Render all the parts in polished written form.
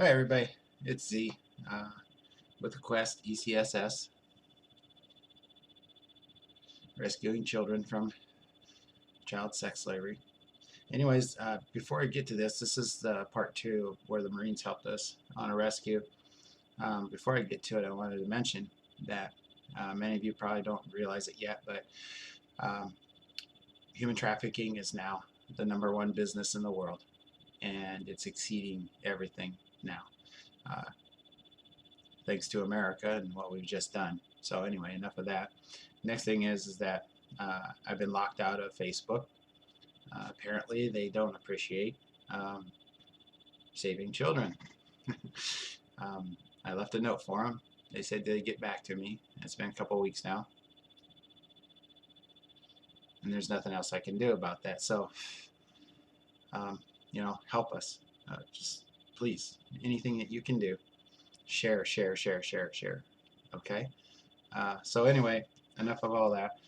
Hi everybody, it's Z with the Quest ECSS, rescuing children from child sex slavery. Anyways, before I get to this is the part 2 where the Marines helped us on a rescue. Before I get to it, I wanted to mention that many of you probably don't realize it yet, but um, human trafficking is now the #1 business in the world, and it's exceeding everything now. Uh, Thanks to America and what we've just done. So anyway, enough of that. Next thing is that I've been locked out of Facebook. Apparently, they don't appreciate um, saving children. I left a note for them. They said they'd get back to me. It's been a couple weeks now, and there's nothing else I can do about that. So, help us. Just please, anything that you can do, share, share, share, share, share. Okay. So anyway, enough of all that.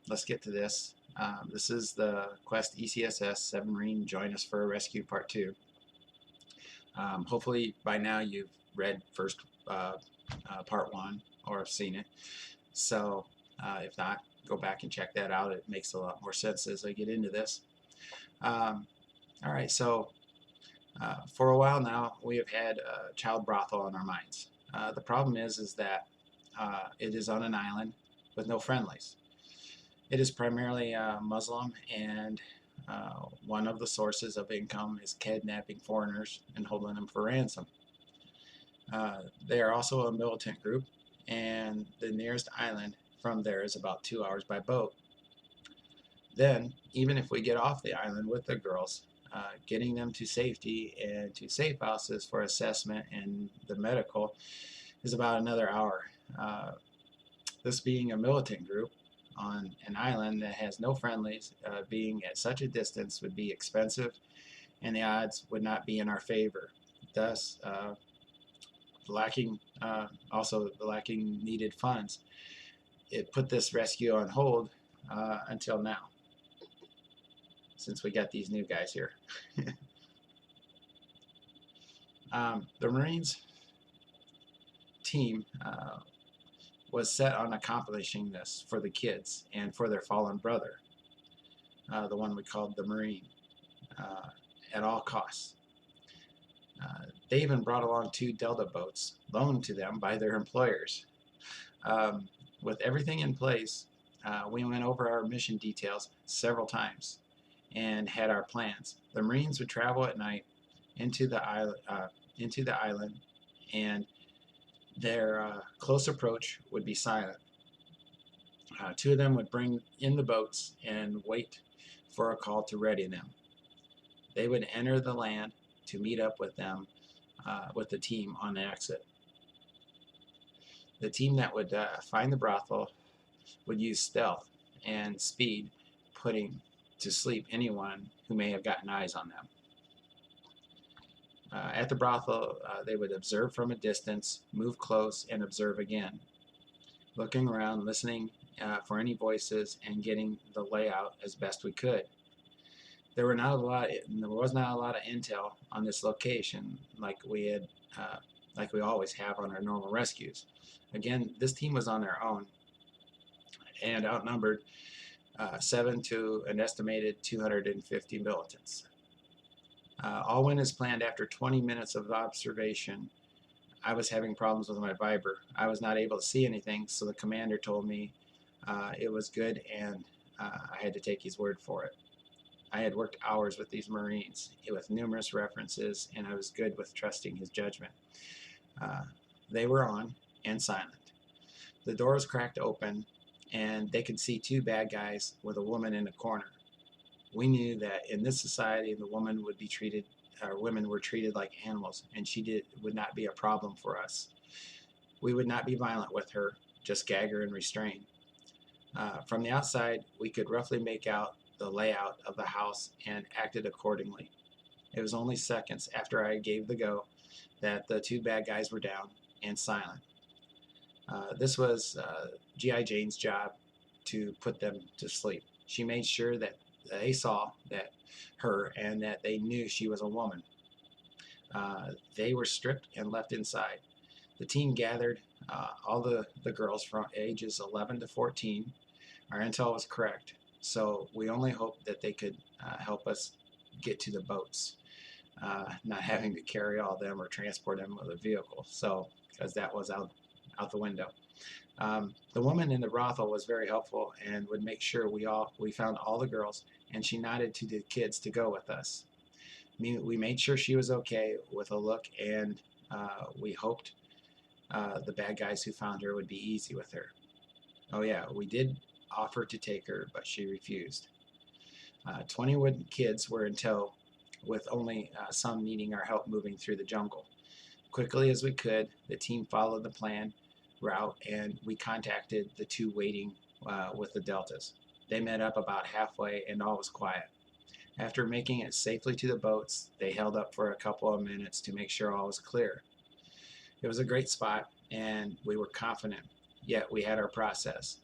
Let's get to this. This is the Quest ECSS 7 Marine Join Us for a Rescue Part 2. Hopefully by now you've read first Part 1 or have seen it. So if not, go back and check that out. It makes a lot more sense as I get into this. Alright, so for a while now we have had a child brothel on our minds. The problem is that it is on an island with no friendlies. It is primarily Muslim, and one of the sources of income is kidnapping foreigners and holding them for ransom. They are also a militant group, and the nearest island from there is about 2 hours by boat. Then, even if we get off the island with the girls, getting them to safety and to safe houses for assessment and the medical is about another hour. This being a militant group on an island that has no friendlies, being at such a distance would be expensive, and the odds would not be in our favor. Thus, lacking needed funds, it put this rescue on hold until now, since we got these new guys here. The Marines team was set on accomplishing this for the kids and for their fallen brother, the one we called the Marine, at all costs. They even brought along 2 Delta boats loaned to them by their employers. With everything in place, we went over our mission details several times and had our plans. The Marines would travel at night into the island, and their close approach would be silent. 2 of them would bring in the boats and wait for a call to ready them. They would enter the land to meet up with them, with the team on the exit. The team that would find the brothel would use stealth and speed, putting to sleep anyone who may have gotten eyes on them. At the brothel, they would observe from a distance, move close, and observe again, looking around, listening for any voices, and getting the layout as best we could. There was not a lot of intel on this location, like we always have on our normal rescues. Again, this team was on their own and outnumbered 7 to an estimated 250 militants. All went as planned. After 20 minutes of observation, I was having problems with my Viber. I was not able to see anything, so the commander told me it was good, and I had to take his word for it. I had worked hours with these Marines with numerous references, and I was good with trusting his judgment. They were on and silent. The doors cracked open, and they could see 2 bad guys with a woman in a corner. We knew that in this society, the women were treated like animals, and she would not be a problem for us. We would not be violent with her, just gag her and restrain. From the outside, we could roughly make out the layout of the house and acted accordingly. It was only seconds after I gave the go that the 2 bad guys were down and silent. This was G.I. Jane's job to put them to sleep. She made sure that they saw her and that they knew she was a woman. They were stripped and left inside. The team gathered all the girls from ages 11 to 14. Our intel was correct, so we only hoped that they could help us get to the boats, not having to carry all of them or transport them with a vehicle, so because that was out the window. The woman in the brothel was very helpful and would make sure we found all the girls, and she nodded to the kids to go with us. We made sure she was okay with a look, and we hoped the bad guys who found her would be easy with her. Oh yeah, we did offer to take her, but she refused. 21 kids were in tow, with only some needing our help moving through the jungle. Quickly as we could, the team followed the plan route, and we contacted the two waiting with the deltas. They met up about halfway, and all was quiet. After making it safely to the boats, they held up for a couple of minutes to make sure all was clear. It was a great spot, and we were confident, yet we had our process.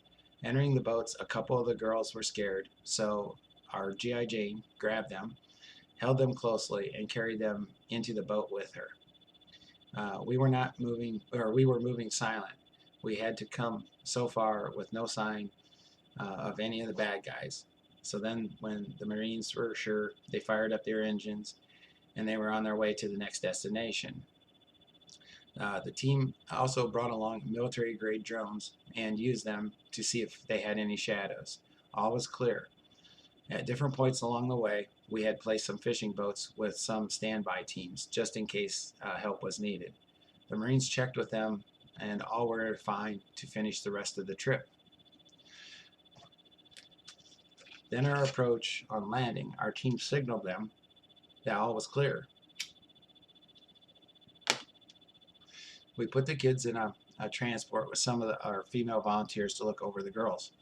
Entering the boats, a couple of the girls were scared, so our G.I. Jane grabbed them, held them closely, and carried them into the boat with her. We were moving silent. We had to come so far with no sign of any of the bad guys. So then when the Marines were sure, they fired up their engines, and they were on their way to the next destination. The team also brought along military-grade drones and used them to see if they had any shadows. All was clear. At different points along the way, we had placed some fishing boats with some standby teams, just in case help was needed. The Marines checked with them, and all were fine to finish the rest of the trip. Then our approach on landing, our team signaled them that all was clear. We put the kids in a transport with some of our female volunteers to look over the girls.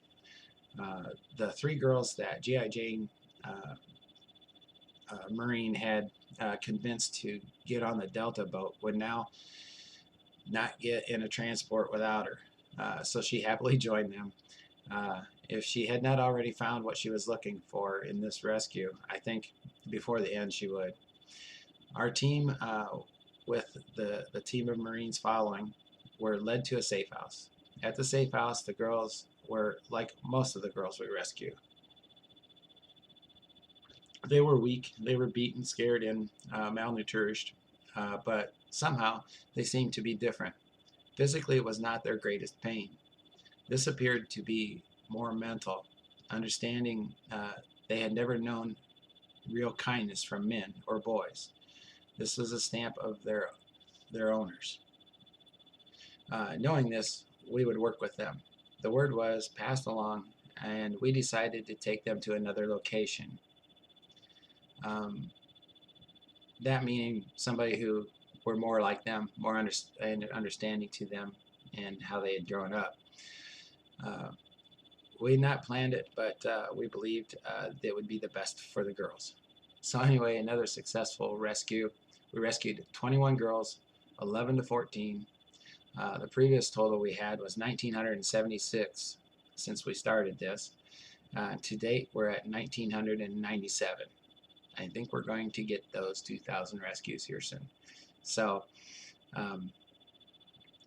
The three girls that G.I. Jane Marine had convinced to get on the Delta boat would now not get in a transport without her. So she happily joined them. If she had not already found what she was looking for in this rescue, I think before the end she would. Our team, with the team of Marines following, were led to a safe house. At the safe house, the girls were like most of the girls we rescued. They were weak, they were beaten, scared, and malnourished, but somehow they seemed to be different. Physically, it was not their greatest pain. This appeared to be more mental, understanding they had never known real kindness from men or boys. This was a stamp of their owners. Knowing this, we would work with them. The word was passed along, and we decided to take them to another location. That meaning somebody who were more like them, more understanding to them and how they had grown up. We had not planned it, but we believed it would be the best for the girls. So anyway, another successful rescue. We rescued 21 girls, 11 to 14. The previous total we had was 1,976 since we started this. To date, we're at 1,997. I think we're going to get those 2,000 rescues here soon. So,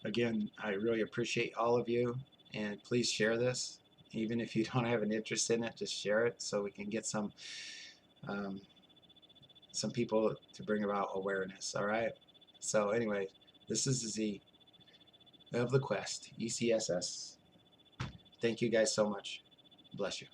again, I really appreciate all of you, and please share this. Even if you don't have an interest in it, just share it so we can get some people to bring about awareness. All right. So anyway, this is Z of the Quest, ECSS. Thank you guys so much. Bless you.